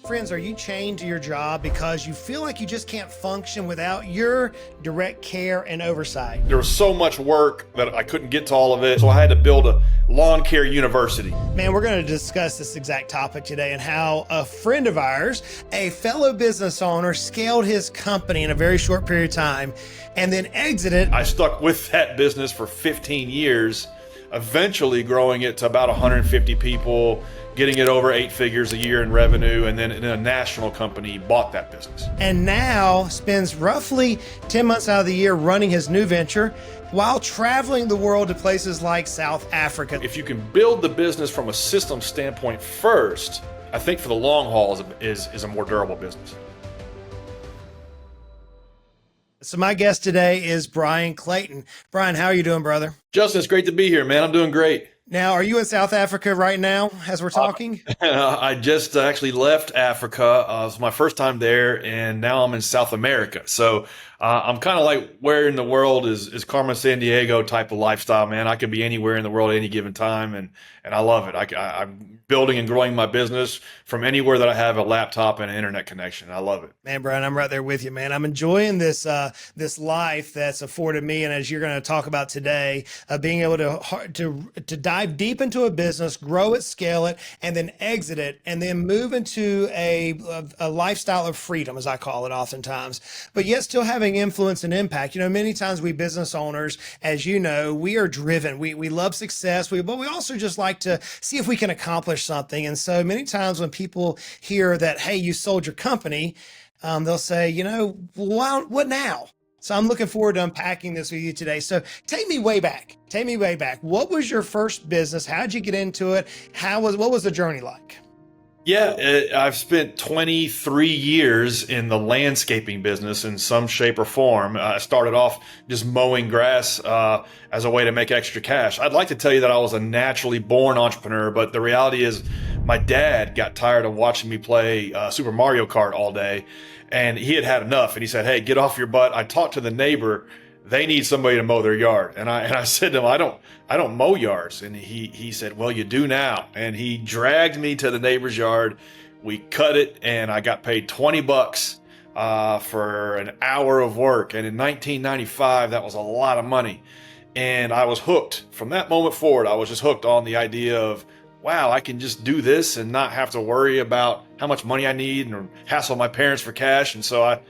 Friends, are you chained to your job because you feel like you just can't function without your direct care and oversight? There was so much work that I couldn't get to all of it, so I had to build a lawn care university. Man, we're going to discuss this exact topic today and how a friend of ours, a fellow business owner, scaled his company in a very short period of time and then exited. I stuck with that business for 15 years, eventually growing it to about 150 people, getting it over 8 figures a year in revenue, and then a national company bought that business. And now spends roughly 10 months out of the year running his new venture while traveling the world to places like South Africa. If you can build the business from a system standpoint first, I think for the long haul is a more durable business. So my guest today is Bryan Clayton. Bryan, how are you doing, brother? Justin, it's great to be here, man. I'm doing great. Now, are you in South Africa right now as we're talking? I just actually left Africa. It was my first time there, and now I'm in South America. So I'm kind of like, where in the world is Carmen Sandiego type of lifestyle, man. I could be anywhere in the world at any given time, and I love it. I'm building and growing my business from anywhere that I have a laptop and an internet connection. I love it. Man, Bryan, I'm right there with you, man. I'm enjoying this this life that's afforded me, and as you're going to talk about today, being able to dive deep into a business, grow it, scale it, and then exit it, and then move into a lifestyle of freedom, as I call it oftentimes, but yet still having influence and impact. You know, many times we business owners, as you know, we are driven. We love success, but we also just like to see if we can accomplish something. And so many times when people hear that, hey, you sold your company, they'll say, you know, well, what now? So I'm looking forward to unpacking this with you today. So take me way back. What was your first business? How'd you get into it? What was the journey like? Yeah, I've spent 23 years in the landscaping business in some shape or form. I started off just mowing grass as a way to make extra cash. I'd like to tell you that I was a naturally born entrepreneur, but the reality is my dad got tired of watching me play Super Mario Kart all day, and he had enough, and he said, hey, get off your butt. I talked to the neighbor. They need somebody to mow their yard. And I said to him, I don't mow yards. And he said, well, you do now. And he dragged me to the neighbor's yard. We cut it, and I got paid $20 for an hour of work. And in 1995, that was a lot of money. And I was hooked. From that moment forward, I was just hooked on the idea of, wow, I can just do this and not have to worry about how much money I need and hassle my parents for cash. And so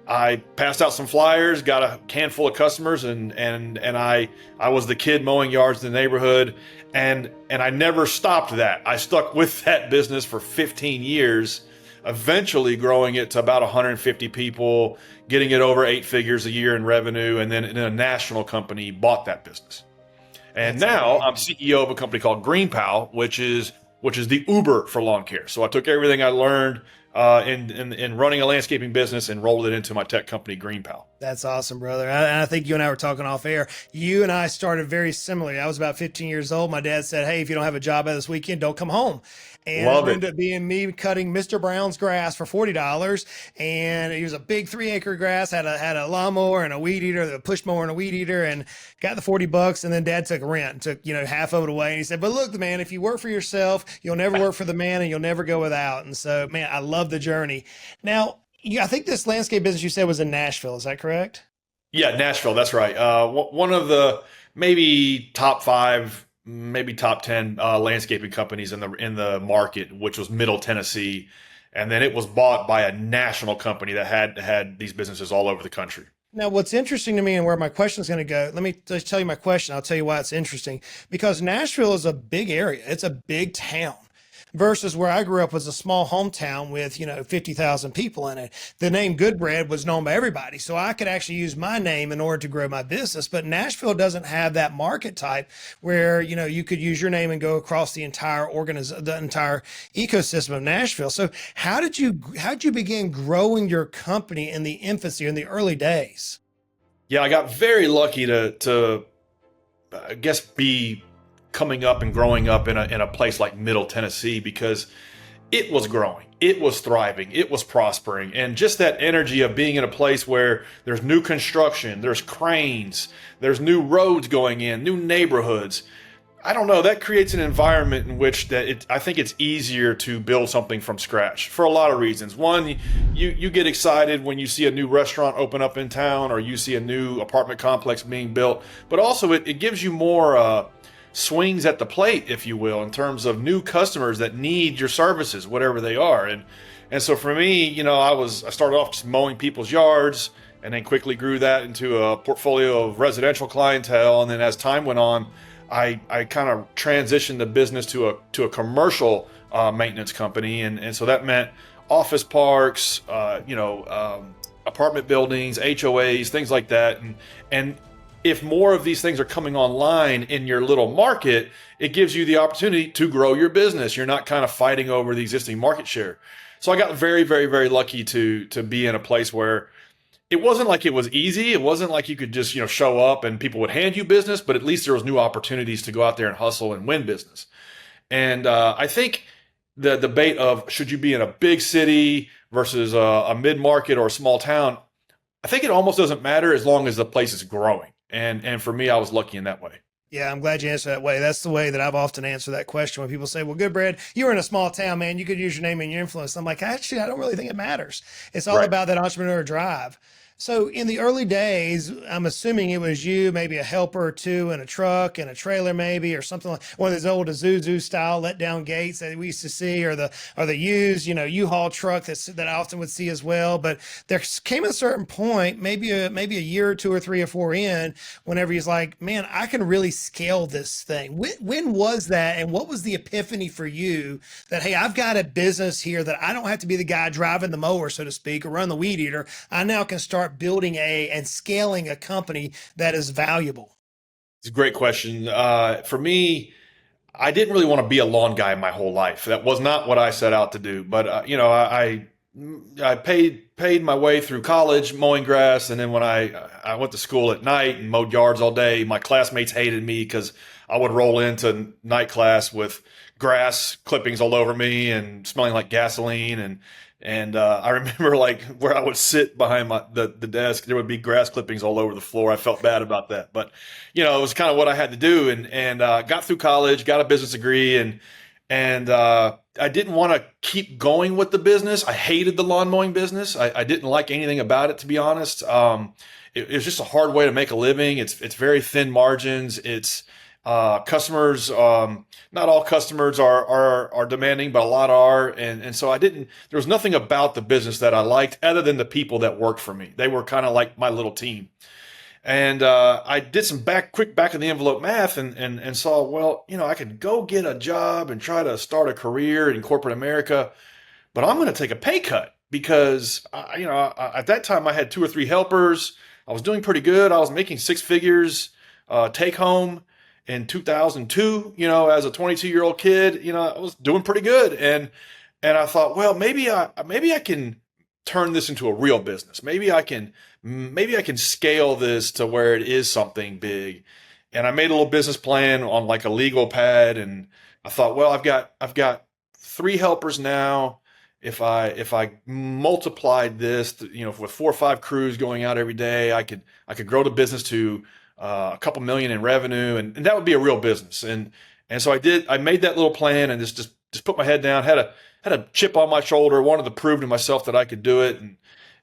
I passed out some flyers, got a can full of customers, and I was the kid mowing yards in the neighborhood, and I never stopped that. I stuck with that business for 15 years, eventually growing it to about 150 people, getting it over 8 figures a year in revenue, and then a national company bought that business. And now I'm CEO of a company called GreenPal, which is the Uber for lawn care. So I took everything I learned in running a landscaping business and rolled it into my tech company, GreenPal. That's awesome, brother. I think you and I were talking off air. You and I started very similarly. I was about 15 years old. My dad said, hey, if you don't have a job this weekend, don't come home. And it ended up being me cutting Mr. Brown's grass for $40. And it was a big 3-acre grass, had a lawnmower and a weed eater, the push mower and a weed eater, and got the $40. And then dad took rent, took, half of it away. And he said, but look, man, if you work for yourself, you'll never work for the man, and you'll never go without. And so, man, I love the journey. Now, I think this landscape business you said was in Nashville. Is that correct? Yeah, Nashville. That's right. One of the maybe top 5, maybe top 10 landscaping companies in the market, which was Middle Tennessee, and then it was bought by a national company that had these businesses all over the country. Now, what's interesting to me and where my question is going to go, let me just tell you my question. I'll tell you why it's interesting. Because Nashville is a big area. It's a big town. Versus where I grew up was a small hometown with, 50,000 people in it. The name Goodbread was known by everybody. So I could actually use my name in order to grow my business. But Nashville doesn't have that market type where, you could use your name and go across the entire ecosystem of Nashville. So how'd you begin growing your company in the infancy, in the early days? Yeah, I got very lucky to I guess, be coming up and growing up in a place like Middle Tennessee, because it was growing, it was thriving, it was prospering. And just that energy of being in a place where there's new construction, there's cranes, there's new roads going in, new neighborhoods. I don't know. That creates an environment in which I think it's easier to build something from scratch for a lot of reasons. One, you get excited when you see a new restaurant open up in town, or you see a new apartment complex being built. But also, it gives you more swings at the plate, if you will, in terms of new customers that need your services, whatever they are. And so for me, I started off just mowing people's yards, and then quickly grew that into a portfolio of residential clientele. And then as time went on, I kind of transitioned the business to a commercial maintenance company, and so that meant office parks, apartment buildings, HOAs, things like that, and if more of these things are coming online in your little market, it gives you the opportunity to grow your business. You're not kind of fighting over the existing market share. So I got very, very, very lucky to be in a place where it wasn't like it was easy. It wasn't like you could just, show up and people would hand you business, but at least there was new opportunities to go out there and hustle and win business. And I think the debate of should you be in a big city versus a mid-market or a small town, I think it almost doesn't matter as long as the place is growing. And for me, I was lucky in that way. Yeah, I'm glad you answered that way. That's the way that I've often answered that question when people say, well, Goodbread, you were in a small town, man. You could use your name and your influence. I'm like, actually, I don't really think it matters. It's all Right. about that entrepreneur drive. So in the early days, I'm assuming it was you, maybe a helper or two in a truck and a trailer, maybe, or something like one of those old Isuzu style let down gates that we used to see, or the used, U-Haul truck that I often would see as well. But there came a certain point, maybe a year or two or three or four in, whenever he's like, man, I can really scale this thing. When was that, and what was the epiphany for you that, hey, I've got a business here that I don't have to be the guy driving the mower, so to speak, or run the weed eater. I now can start building and scaling a company that is valuable? It's a great question. For me, I didn't really want to be a lawn guy my whole life. That was not what I set out to do. But I paid my way through college mowing grass, and then when I went to school at night and mowed yards all day, my classmates hated me because I would roll into night class with grass clippings all over me and smelling like gasoline, and I remember like where I would sit behind the desk, there would be grass clippings all over the floor. I felt bad about that, but it was kind of what I had to do, and got through college, got a business degree, and I didn't want to keep going with the business. I hated the lawn mowing business. I didn't like anything about it, to be honest. It was just a hard way to make a living. It's very thin margins. It's customers. Not all customers are demanding, but a lot are. And so there was nothing about the business that I liked other than the people that worked for me. They were kind of like my little team. And I did some quick back of the envelope math and saw, well, I could go get a job and try to start a career in corporate America, but I'm going to take a pay cut because, at that time I had two or three helpers. I was doing pretty good. I was making six figures take home in 2002, as a 22-year-old kid, I was doing pretty good. And I thought, well, maybe I can turn this into a real business. Maybe I can scale this to where it is something big. And I made a little business plan on like a legal pad, and I thought, well, I've got three helpers now. If I multiplied this, with 4 or 5 crews going out every day, I could grow the business to a couple million in revenue, and that would be a real business. And so I did. I made that little plan and just put my head down. Had a chip on my shoulder. Wanted to prove to myself that I could do it,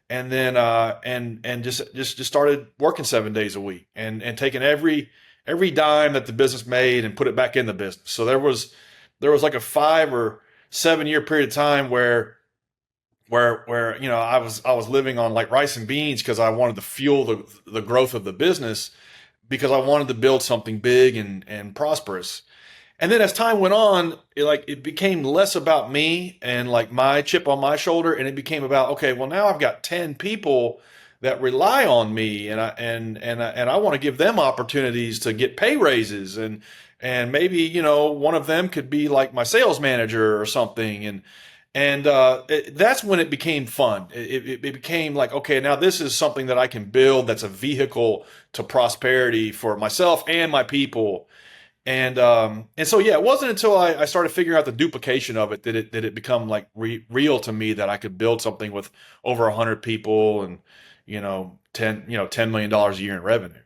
and then and just started working 7 days a week and taking every dime that the business made and put it back in the business. So there was like a 5 or 7 year period of time where I was living on like rice and beans because I wanted to fuel the growth of the business, because I wanted to build something big and prosperous. And then as time went on, it became less about me and like my chip on my shoulder, and it became about, okay, well, now I've got 10 people that rely on me, and I want to give them opportunities to get pay raises, and maybe one of them could be like my sales manager or something, and that's when it became fun. It became like, okay, now this is something that I can build that's a vehicle to prosperity for myself and my people. And so, yeah, it wasn't until I started figuring out the duplication of it that it become like real to me that I could build something with over 100 people and, $10 million a year in revenue.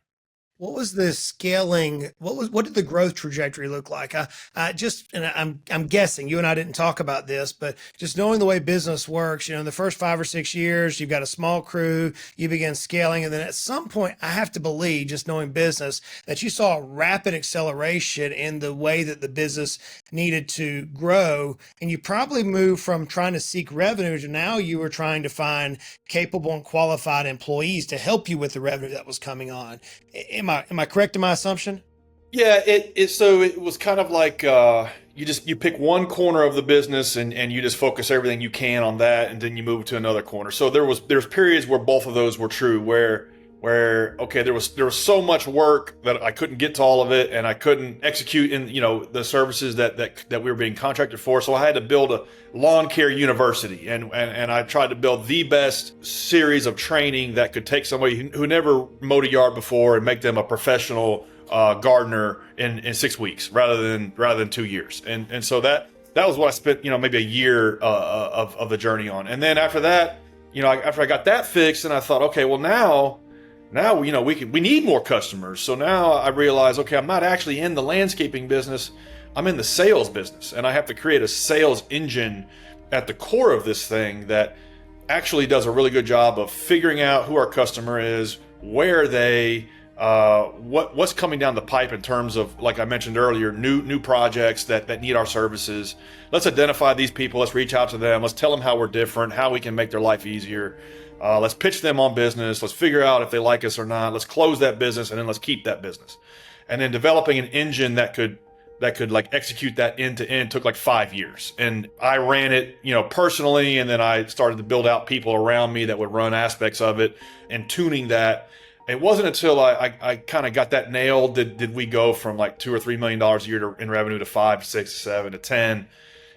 What was the scaling? What did the growth trajectory look like? I'm guessing you and I didn't talk about this, but just knowing the way business works, in the first 5 or 6 years, you've got a small crew, you begin scaling, and then at some point, I have to believe, just knowing business, that you saw a rapid acceleration in the way that the business needed to grow, and you probably moved from trying to seek revenue to now you were trying to find capable and qualified employees to help you with the revenue that was coming on. Am I correct in my assumption? Yeah, it was kind of like you pick one corner of the business and you just focus everything you can on that, and then you move to another corner. So there's periods where both of those were true, where okay, there was so much work that I couldn't get to all of it, and I couldn't execute in the services that we were being contracted for. So I had to build a lawn care university, and I tried to build the best series of training that could take somebody who never mowed a yard before and make them a professional gardener in 6 weeks rather than 2 years. And so that was what I spent maybe a year of the journey on. And then after that, after I got that fixed, and I thought, okay, well now we need more customers. So now I realize, okay, I'm not actually in the landscaping business, I'm in the sales business, and I have to create a sales engine at the core of this thing that actually does a really good job of figuring out who our customer is, where they what's coming down the pipe in terms of, like I mentioned earlier, new projects that need our services. Let's identify these people. Let's reach out to them. Let's tell them how we're different, how we can make their life easier. Let's pitch them on business. Let's figure out if they like us or not. Let's close that business, and then let's keep that business. And then developing an engine that could like execute that end to end took like 5 years. And I ran it, personally, and then I started to build out people around me that would run aspects of it and tuning that. It wasn't until I kind of got that nailed did we go from like $2 or $3 million a year in revenue to 5, 6, 7 to 10,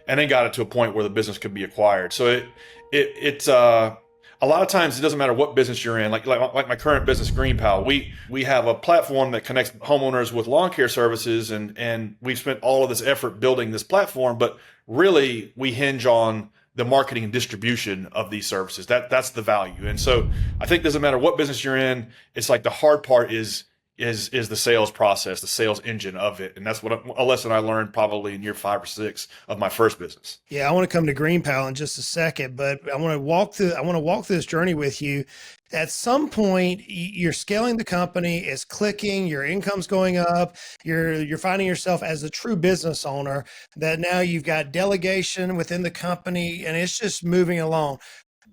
and then got it to a point where the business could be acquired. So it's a lot of times it doesn't matter what business you're in. Like my current business, GreenPal, we have a platform that connects homeowners with lawn care services, and we've spent all of this effort building this platform, but really we hinge on the marketing and distribution of these services. That's the value. And so I think it doesn't matter what business you're in. It's like the hard part is the sales process, the sales engine of it. And that's a lesson I learned probably in year 5 or 6 of my first business. Yeah, I want to come to GreenPal in just a second, but I want to walk through this journey with you. At some point, you're scaling the company, it's clicking, your income's going up, you're finding yourself as a true business owner, that now you've got delegation within the company and it's just moving along.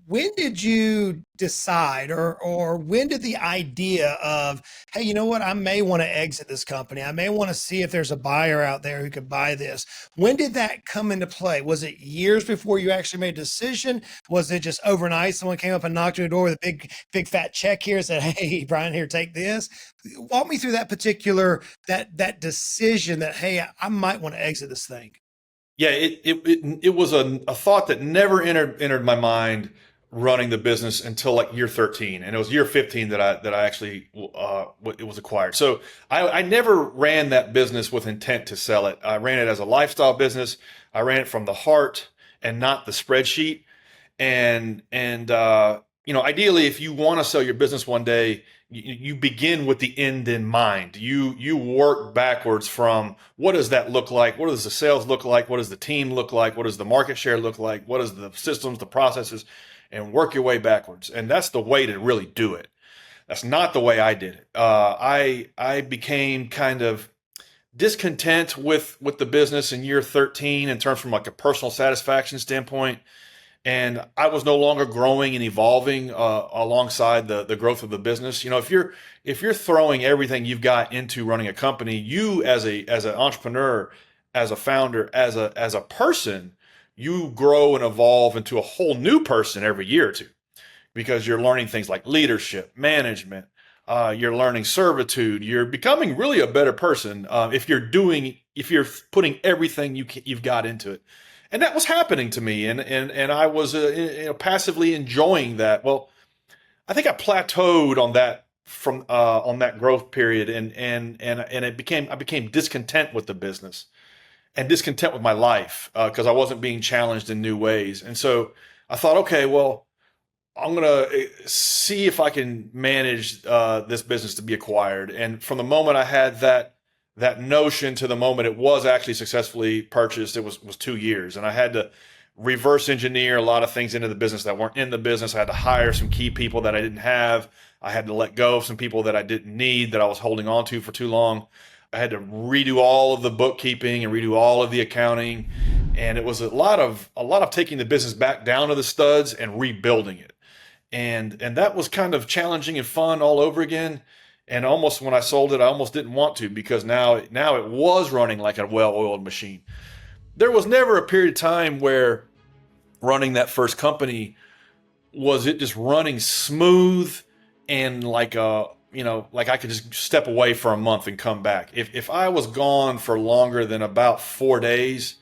When did you decide, or when did the idea of, hey, you know what, I may want to exit this company, I may want to see if there's a buyer out there who could buy this, when did that come into play? Was it years before you actually made a decision? Was it just overnight someone came up and knocked on your door with a big fat check here and said, hey, Bryan, here, take this? Walk me through that particular that decision that, hey, I might want to exit this thing. Yeah, it was a thought that never entered my mind running the business until like year 13, and it was year 15 that I actually it was acquired. So I never ran that business with intent to sell it. I ran it as a lifestyle business. I ran it from the heart and not the spreadsheet. And ideally, if you want to sell your business one day, you begin with the end in mind. You work backwards from, what does that look like? What does the sales look like? What does the team look like? What does the market share look like? What is the systems, the processes? And work your way backwards. And that's the way to really do it. That's not the way I did it. I became kind of discontent with the business in year 13 in terms from like a personal satisfaction standpoint. And I was no longer growing and evolving alongside the growth of the business. If you're throwing everything you've got into running a company, you as an entrepreneur, as a founder, as a person, you grow and evolve into a whole new person every year or two, because you're learning things like leadership, management, you're learning servitude, you're becoming really a better person if you're putting everything you've got into it. And that was happening to me, and I was passively enjoying that. Well, I think I plateaued on that on that growth period, and I became discontent with the business and discontent with my life because I wasn't being challenged in new ways. And so I thought, okay, well, I'm gonna see if I can manage this business to be acquired. And from the moment I had that notion to the moment it was actually successfully purchased, it was 2 years, and I had to reverse engineer a lot of things into the business that weren't in the business. I had to hire some key people that I didn't have. I had to let go of some people that I didn't need that I was holding on to for too long. I had to redo all of the bookkeeping and redo all of the accounting, and it was a lot of taking the business back down to the studs and rebuilding it, and that was kind of challenging and fun all over again. And almost when I sold it, I almost didn't want to, because now it was running like a well-oiled machine. There was never a period of time where running that first company was it just running smooth and like like I could just step away for a month and come back. If I was gone for longer than about 4 days,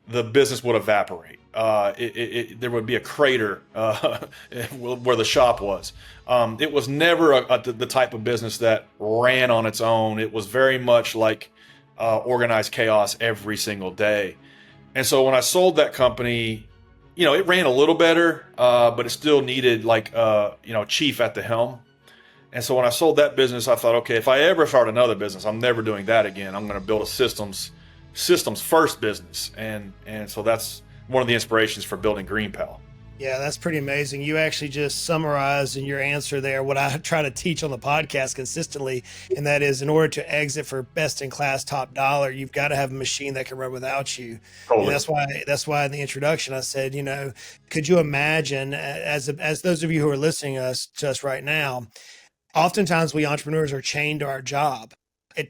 the business would evaporate. There would be a crater where the shop was. It was never the type of business that ran on its own. It was very much like organized chaos every single day. And so when I sold that company, it ran a little better, but it still needed chief at the helm. And so when I sold that business, I thought, okay, if I ever start another business, I'm never doing that again. I'm going to build a systems first business, and so that's one of the inspirations for building GreenPal. Yeah, that's pretty amazing. You actually just summarized in your answer there what I try to teach on the podcast consistently, and that is, in order to exit for best in class top dollar, you've got to have a machine that can run without you. Totally. And that's why in the introduction I said, could you imagine, as those of you who are listening to us right now, oftentimes we entrepreneurs are chained to our job.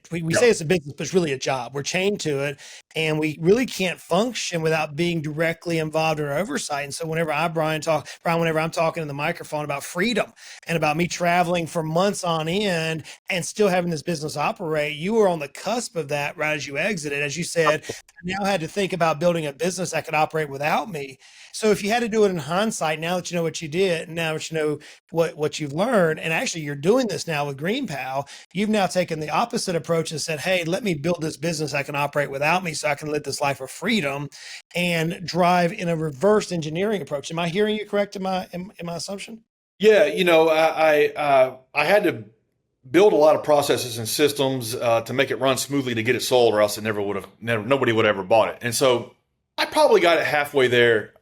We say it's a business, but it's really a job. We're chained to it, and we really can't function without being directly involved in our oversight. And so whenever Brian, whenever I'm talking in the microphone about freedom and about me traveling for months on end and still having this business operate, you were on the cusp of that right as you exited. As you said, I now had to think about building a business that could operate without me. So if you had to do it in hindsight, now that you know what you did, now that you know what you've learned, and actually you're doing this now with GreenPal, you've now taken the opposite approach and said, hey, let me build this business that can operate without me so I can live this life of freedom and drive in a reverse engineering approach. Am I hearing you correct in my assumption? Yeah, I had to build a lot of processes and systems to make it run smoothly to get it sold, or else nobody would ever bought it. And so I probably got it halfway there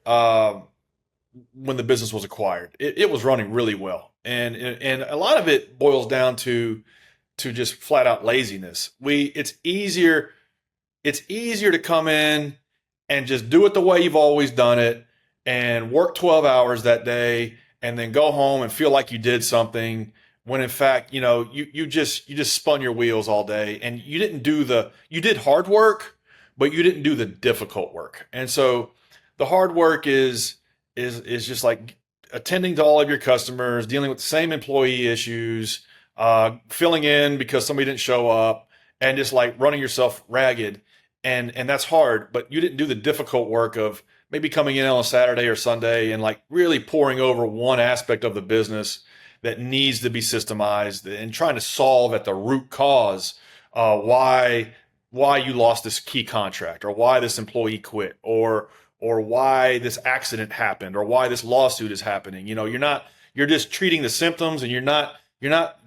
when the business was acquired. It was running really well, and a lot of it boils down to just flat out laziness. It's easier to come in and just do it the way you've always done it and work 12 hours that day and then go home and feel like you did something, when in fact, you just spun your wheels all day, and you did hard work, but you didn't do the difficult work. And so the hard work is just like attending to all of your customers, dealing with the same employee issues, filling in because somebody didn't show up, and just like running yourself ragged. And that's hard, but you didn't do the difficult work of maybe coming in on a Saturday or Sunday and like really pouring over one aspect of the business that needs to be systemized and trying to solve at the root cause why you lost this key contract, or why this employee quit, or why this accident happened, or why this lawsuit is happening. You're just treating the symptoms, and you're not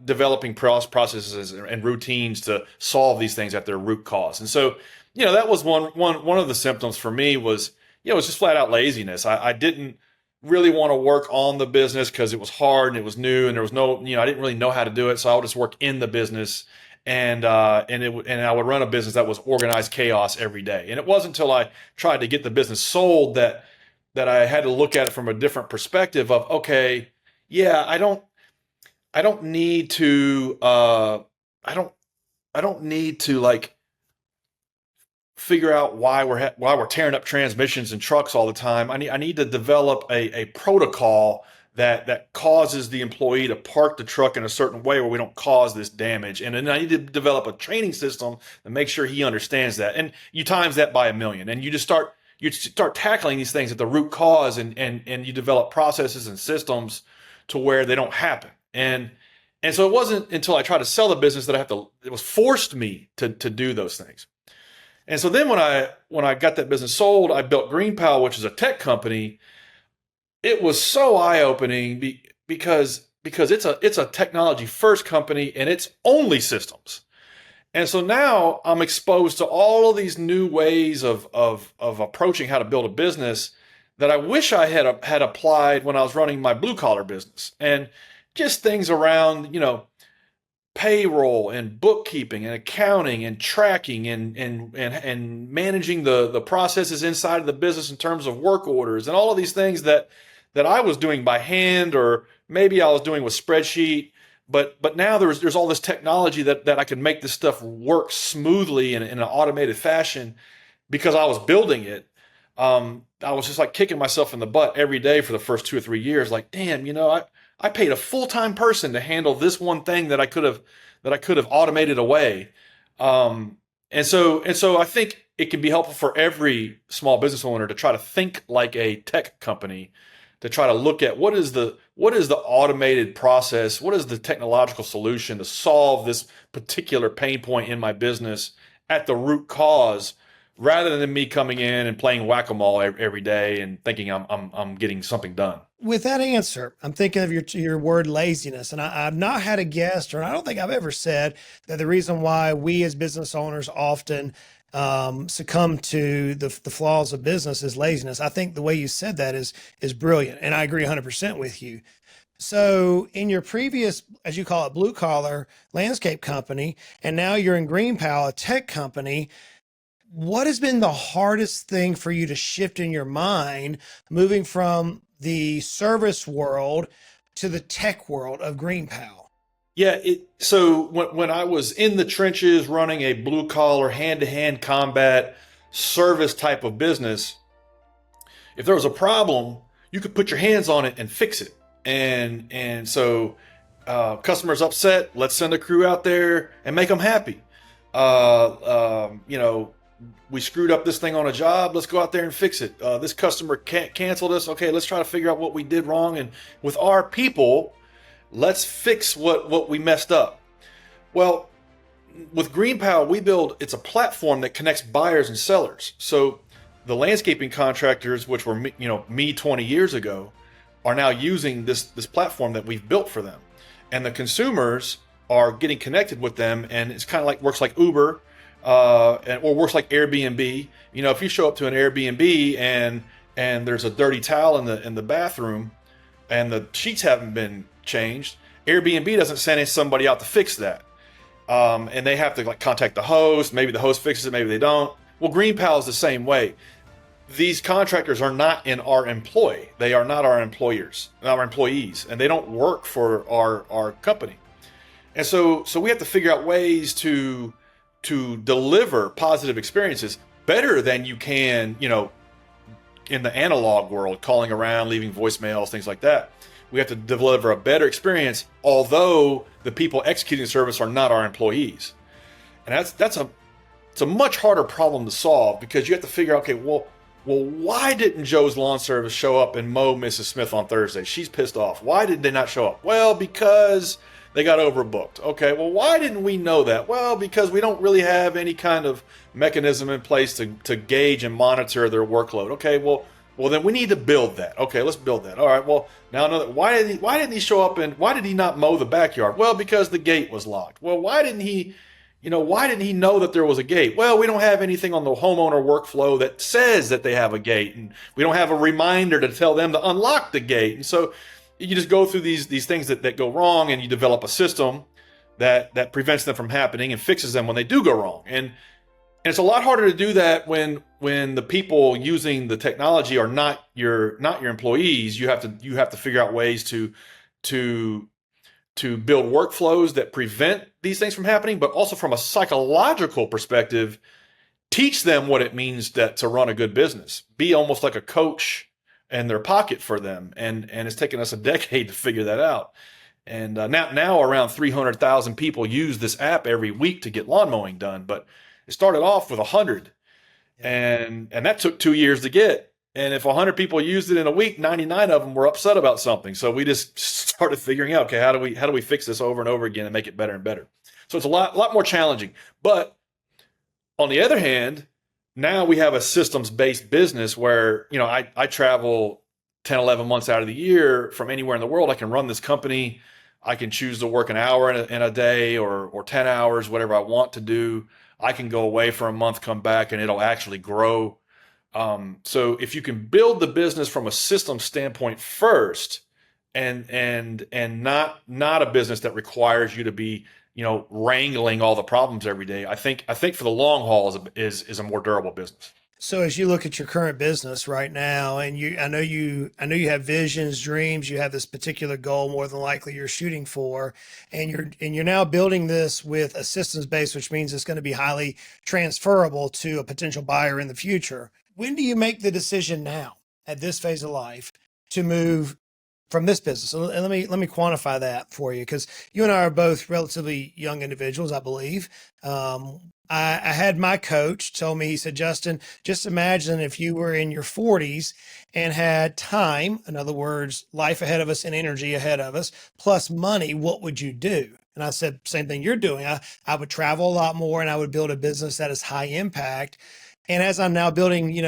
developing processes and routines to solve these things at their root cause. And so, that was one of the symptoms for me was, it was just flat out laziness. I didn't really want to work on the business because it was hard and it was new, and there was no, I didn't really know how to do it. So I would just work in the business, and I would run a business that was organized chaos every day. And it wasn't until I tried to get the business sold that I had to look at it from a different perspective of, okay, yeah, I don't need to like figure out why we're tearing up transmissions and trucks all the time. I need to develop a protocol that causes the employee to park the truck in a certain way where we don't cause this damage. And then I need to develop a training system to make sure he understands that. And you times that by 1,000,000, and you start tackling these things at the root cause, and you develop processes and systems to where they don't happen. And so it wasn't until I tried to sell the business that it was forced me to do those things. And so then when I got that business sold, I built GreenPal, which is a tech company. it was so eye-opening because it's a technology first company and it's only systems. And so now I'm exposed to all of these new ways of approaching how to build a business that I wish I had applied when I was running my blue collar business. And just things around, payroll and bookkeeping and accounting and tracking and managing the processes inside of the business in terms of work orders and all of these things that I was doing by hand, or maybe I was doing with spreadsheet. But now there's all this technology that I could make this stuff work smoothly in an automated fashion because I was building it. I was just like kicking myself in the butt every day for the first 2 or 3 years. Like, damn, I paid a full-time person to handle this one thing that I could have automated away. And so I think it can be helpful for every small business owner to try to think like a tech company, to try to look at what is the automated process, what is the technological solution to solve this particular pain point in my business at the root cause, rather than me coming in and playing whack-a-mole every day and thinking I'm getting something done. With that answer, I'm thinking of your word laziness, and I've not had a guest, or I don't think I've ever said that the reason why we as business owners often succumb to the flaws of business is laziness. I think the way you said that is brilliant, and I agree 100% with you. So in your previous, as you call it, blue collar landscape company, and now you're in GreenPal, a tech company, what has been the hardest thing for you to shift in your mind, moving from the service world to the tech world of GreenPal? Yeah, so when I was in the trenches running a blue collar hand to hand combat service type of business, if there was a problem, you could put your hands on it and fix it. And so customers upset, let's send a crew out there and make them happy. We screwed up this thing on a job, let's go out there and fix it. This customer canceled us, okay, let's try to figure out what we did wrong, and with our people, let's fix what we messed up. Well, with GreenPal, it's a platform that connects buyers and sellers. So the landscaping contractors, which were me 20 years ago, are now using this platform that we've built for them, and the consumers are getting connected with them, and it's kind of like works like Uber, or works like Airbnb. If you show up to an Airbnb and there's a dirty towel in the bathroom, and the sheets haven't been changed, Airbnb doesn't send somebody out to fix that, and they have to contact the host. Maybe the host fixes it, maybe they don't. Well, GreenPal is the same way. These contractors are not in our employ. They are not our employers, our employees, and they don't work for our company. And so we have to figure out ways to deliver positive experiences better than you can, in the analog world, calling around, leaving voicemails, things like that. We have to deliver a better experience, although the people executing the service are not our employees. And it's a much harder problem to solve, because you have to figure out, okay, well, why didn't Joe's Lawn Service show up and mow Mrs. Smith on Thursday? She's pissed off. Why did they not show up? Well, because they got overbooked. Okay, well, why didn't we know that? Well, because we don't really have any kind of mechanism in place to gauge and monitor their workload. Okay, well, then we need to build that. Okay, let's build that. All right, well, now why didn't he show up, and why did he not mow the backyard? Well, because the gate was locked. Well, why didn't he know that there was a gate? Well, we don't have anything on the homeowner workflow that says that they have a gate, and we don't have a reminder to tell them to unlock the gate. And so you just go through these things that go wrong, and you develop a system that prevents them from happening and fixes them when they do go wrong. And it's a lot harder to do that when the people using the technology are not your employees. You have to figure out ways to build workflows that prevent these things from happening, but also from a psychological perspective, teach them what it means to run a good business. Be almost like a coach in their pocket for them. And it's taken us a decade to figure that out. And now around 300,000 people use this app every week to get lawn mowing done. But it started off with 100, and that took 2 years to get. And if 100 people used it in a week, 99 of them were upset about something. So we just started figuring out, okay, how do we fix this over and over again and make it better and better? So it's a lot more challenging. But on the other hand, now we have a systems-based business where, I travel 10, 11 months out of the year from anywhere in the world. I can run this company. I can choose to work an hour in a day or 10 hours, whatever I want to do. I can go away for a month, come back, and it'll actually grow. So if you can build the business from a system standpoint first, and not a business that requires you to be, wrangling all the problems every day, I think for the long haul is a more durable business. So as you look at your current business right now, and I know you have visions, dreams, you have this particular goal more than likely you're shooting for, and you're now building this with a systems base, which means it's going to be highly transferable to a potential buyer in the future. When do you make the decision now at this phase of life to move from this business? So let me quantify that for you, because you and I are both relatively young individuals, I believe. I had my coach told me, he said, Justin, just imagine if you were in your 40s and had time, in other words, life ahead of us and energy ahead of us, plus money, what would you do? And I said, same thing you're doing. I would travel a lot more and I would build a business that is high impact. And as I'm now building,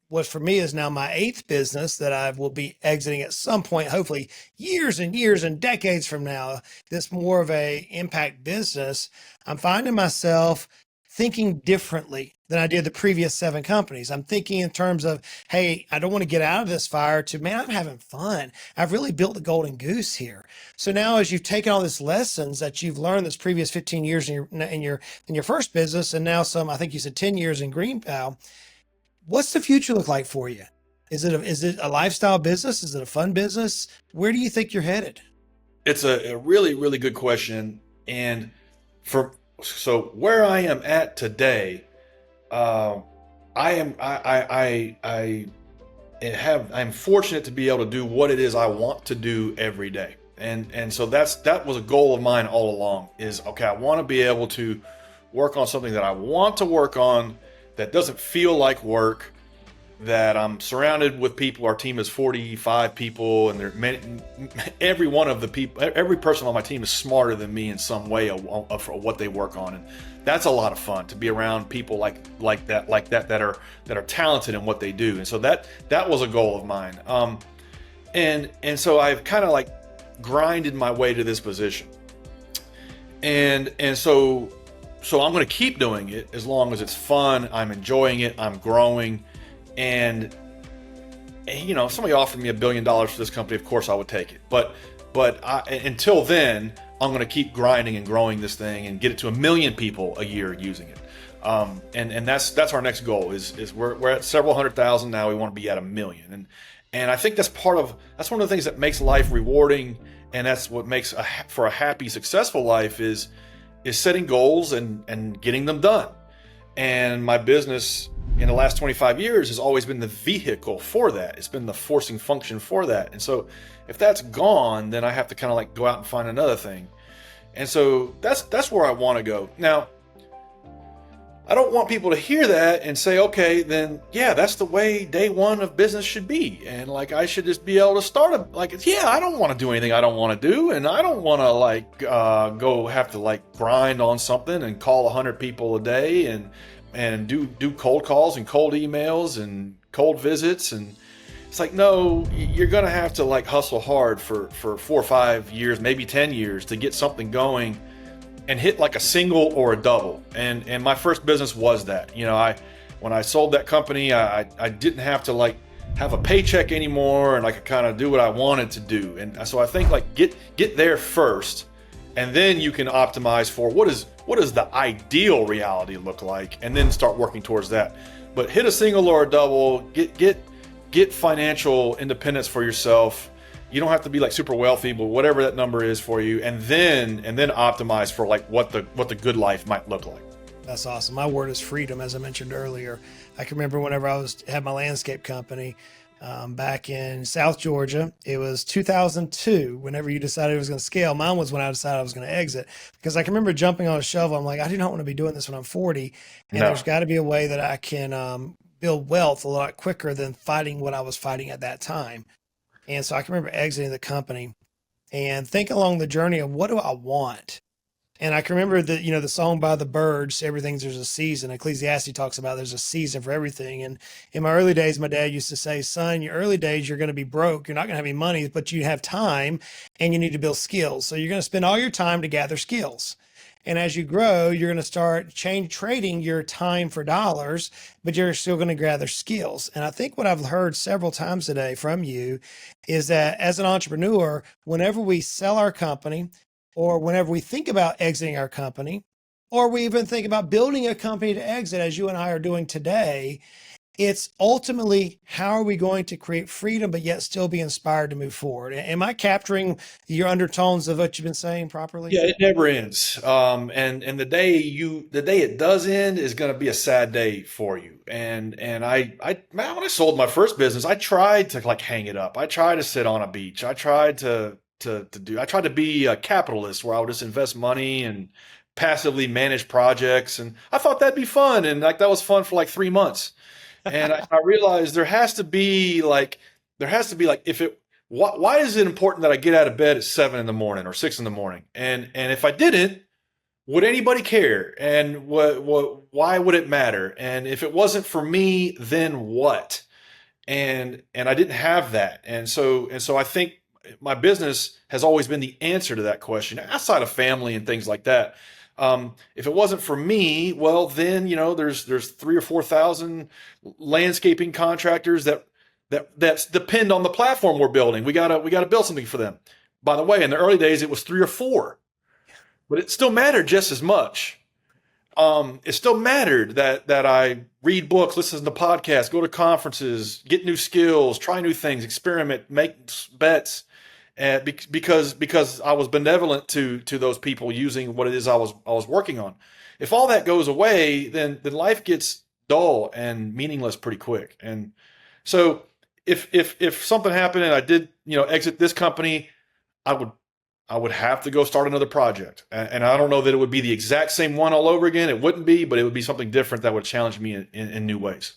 what for me is now my eighth business that I will be exiting at some point, hopefully years and years and decades from now, this more of a impact business, I'm finding myself thinking differently than I did the previous seven companies. I'm thinking in terms of, hey, I don't want to get out of this fire, to, man, I'm having fun. I've really built the golden goose here. So now, as you've taken all these lessons that you've learned this previous 15 years in your first business, and now some, I think you said 10 years in GreenPal, what's the future look like for you? Is it a lifestyle business? Is it a fun business? Where do you think you're headed? It's a really, really good question. And so where I am at today, uh, I'm fortunate to be able to do what it is I want to do every day. And so that was a goal of mine all along, is okay, I want to be able to work on something that I want to work on, that doesn't feel like work, that I'm surrounded with people. Our team is 45 people, and every one of the people, every person on my team is smarter than me in some way of what they work on, and that's a lot of fun to be around people like that that are talented in what they do. And so that was a goal of mine. And so I've kind of like grinded my way to this position, and so I'm going to keep doing it as long as it's fun. I'm enjoying it. I'm growing. And if somebody offered me $1 billion for this company, of course I would take it. But until then, I'm going to keep grinding and growing this thing and get it to 1 million people a year using it. And that's our next goal. Is we're at several 100,000 now. We want to be at 1 million. And I think that's one of the things that makes life rewarding, and that's what makes for a happy, successful life is setting goals and getting them done. And my business in the last 25 years has always been the vehicle for that. It's been the forcing function for that. And so if that's gone, then I have to kind of like go out and find another thing. And so that's where I want to go. Now, I don't want people to hear that and say, okay, then yeah, that's the way day one of business should be. And like, I should just be able to start I don't want to do anything I don't want to do. And I don't want to go have to grind on something and call 100 people a day and do cold calls and cold emails and cold visits. And it's like, no, you're going to have to hustle hard for 4 or 5 years, maybe 10 years to get something going and hit a single or a double. And my first business was that. When I sold that company, I didn't have to have a paycheck anymore, and I could kind of do what I wanted to do. And so I think get there first, and then you can optimize for what does the ideal reality look like, and then start working towards that. But hit a single or a double, get financial independence for yourself. You don't have to be super wealthy, but whatever that number is for you, and then optimize for what the good life might look like. That's awesome. My word is freedom, as I mentioned earlier. I can remember whenever I had my landscape company back in South Georgia. It was 2002. Whenever you decided it was going to scale, mine was when I decided I was going to exit, because I can remember jumping on a shovel. I'm like, I do not want to be doing this when I'm 40, and No. there's got to be a way that I can build wealth a lot quicker than fighting what I was fighting at that time. And so I can remember exiting the company and think along the journey of, what do I want? And I can remember that, the song by the Birds, Everything's There's a Season. Ecclesiastes talks about there's a season for everything. And in my early days, my dad used to say, son, your early days, you're going to be broke. You're not going to have any money, but you have time and you need to build skills. So you're going to spend all your time to gather skills. And as you grow, you're going to start trading your time for dollars, but you're still going to gather skills. And I think what I've heard several times today from you is that as an entrepreneur, whenever we sell our company, or whenever we think about exiting our company, or we even think about building a company to exit, as you and I are doing today, it's ultimately how are we going to create freedom, but yet still be inspired to move forward? Am I capturing your undertones of what you've been saying properly? Yeah, it never ends. And the day it does end is going to be a sad day for you. And man, when I sold my first business, I tried to like hang it up. I tried to sit on a beach. I tried to be a capitalist where I would just invest money and passively manage projects. And I thought that'd be fun. And like that was fun for like 3 months. And I realized there has to be like if it why is it important that I get out of bed at 7 in the morning or 6 in the morning? And if I didn't, would anybody care? And why would it matter? And if it wasn't for me, then what? And I didn't have that. And so I think my business has always been the answer to that question, outside of family and things like that. If it wasn't for me, well, then there's 3 or 4 thousand landscaping contractors that depend on the platform we're building. We gotta build something for them. By the way, in the early days, it was 3 or 4, but it still mattered just as much. It still mattered that I read books, listen to podcasts, go to conferences, get new skills, try new things, experiment, make bets, and because I was benevolent to those people using what it is I was working on. If all that goes away, then life gets dull and meaningless pretty quick. And so if something happened and I did exit this company, I would I would have to go start another project. And I don't know that it would be the exact same one all over again. It wouldn't be, but it would be something different that would challenge me in new ways.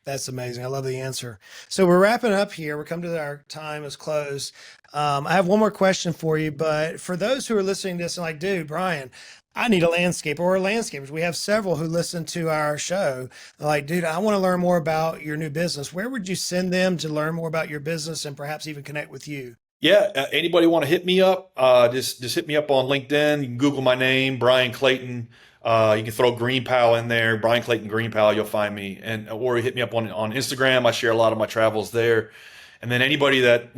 That's amazing. I love the answer. So we're wrapping up here. We're coming to our time is closed. I have one more question for you, but for those who are listening to this and like, dude, Bryan, I need a landscaper or landscapers. We have several who listen to our show. They're like, dude, I want to learn more about your new business. Where would you send them to learn more about your business and perhaps even connect with you? Yeah, anybody want to hit me up? Just hit me up on LinkedIn. You can Google my name, Bryan Clayton. You can throw GreenPal in there, Bryan Clayton GreenPal. You'll find me, and or hit me up on Instagram. I share a lot of my travels there. And then anybody that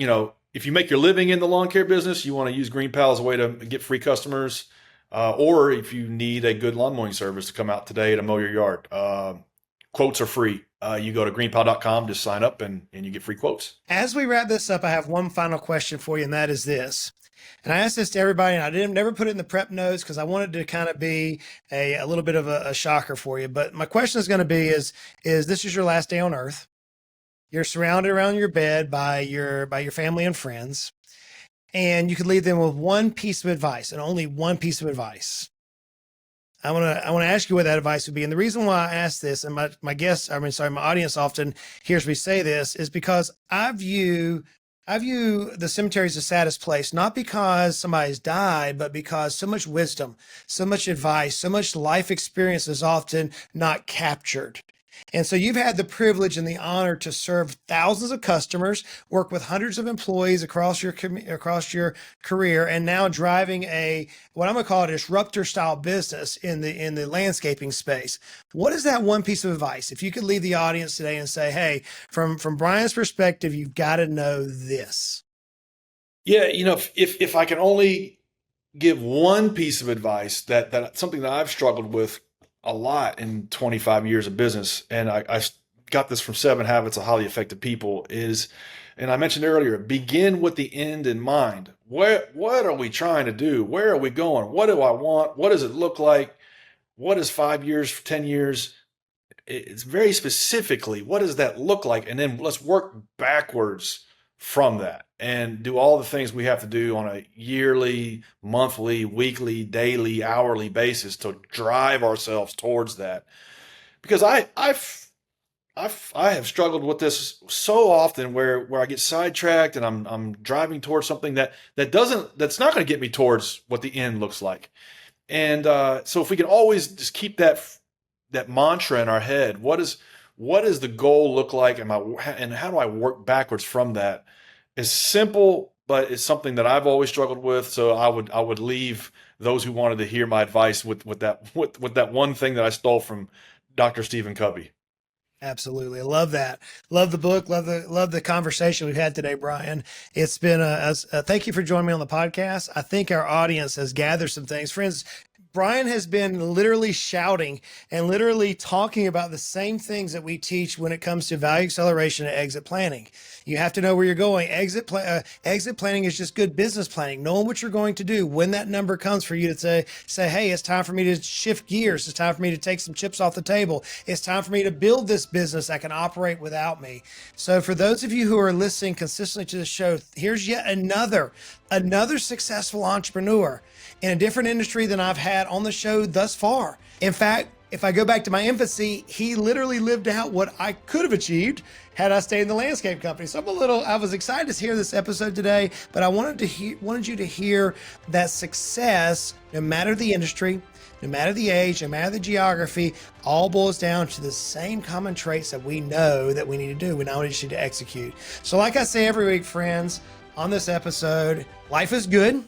if you make your living in the lawn care business, you want to use GreenPal as a way to get free customers, or if you need a good lawn mowing service to come out today to mow your yard, quotes are free. You go to greenpal.com, just sign up, and you get free quotes. As we wrap this up, I have one final question for you, and that is this. And I asked this to everybody, and I didn't never put it in the prep notes because I wanted to kind of be a little bit of a shocker for you. But my question is going to be is this is your last day on earth. You're surrounded around your bed by your family and friends, and you could leave them with one piece of advice and only one piece of advice. I want to ask you what that advice would be. And the reason why I ask this, and my audience often hears me say this, is because I view the cemetery as the saddest place, not because somebody's died, but because so much wisdom, so much advice, so much life experience is often not captured. And so you've had the privilege and the honor to serve thousands of customers, work with hundreds of employees across your career, and now driving what I'm going to call a disruptor style business in the landscaping space. What is that one piece of advice? If you could leave the audience today and say, hey, from Bryan's perspective, you've got to know this. Yeah, if I can only give one piece of advice that something that I've struggled with a lot in 25 years of business, and I got this from 7 Habits of Highly Effective People, and I mentioned earlier, begin with the end in mind. What are we trying to do? Where are we going? What do I want? What does it look like? What is 5 years, 10 years? It's very specifically, what does that look like? And then let's work backwards from that and do all the things we have to do on a yearly, monthly, weekly, daily, hourly basis to drive ourselves towards that. Because I have struggled with this so often where I get sidetracked and I'm driving towards something that's not going to get me towards what the end looks like. And so if we can always just keep that mantra in our head, what does the goal look like? And how do I work backwards from that? It's simple, but it's something that I've always struggled with. So I would leave those who wanted to hear my advice with that one thing that I stole from Dr. Stephen Covey. Absolutely. I love that. Love the book. Love the conversation we've had today, Bryan. It's been thank you for joining me on the podcast. I think our audience has gathered some things. Friends, Bryan has been literally shouting and literally talking about the same things that we teach when it comes to value acceleration and exit planning. You have to know where you're going. Exit planning is just good business planning, knowing what you're going to do when that number comes for you to say, hey, it's time for me to shift gears. It's time for me to take some chips off the table. It's time for me to build this business that can operate without me. So for those of you who are listening consistently to the show, here's yet another successful entrepreneur in a different industry than I've had on the show thus far. In fact, if I go back to my infancy, he literally lived out what I could have achieved had I stayed in the landscape company. So I was excited to hear this episode today, but I wanted you to hear that success, no matter the industry, no matter the age, no matter the geography, all boils down to the same common traits that we know that we need to do. We now just need to execute. So like I say every week, friends, on this episode, life is good.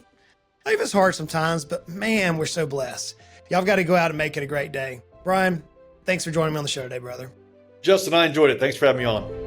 Life is hard sometimes, but man, we're so blessed. Y'all got to go out and make it a great day. Bryan, thanks for joining me on the show today, brother. Justin, I enjoyed it. Thanks for having me on.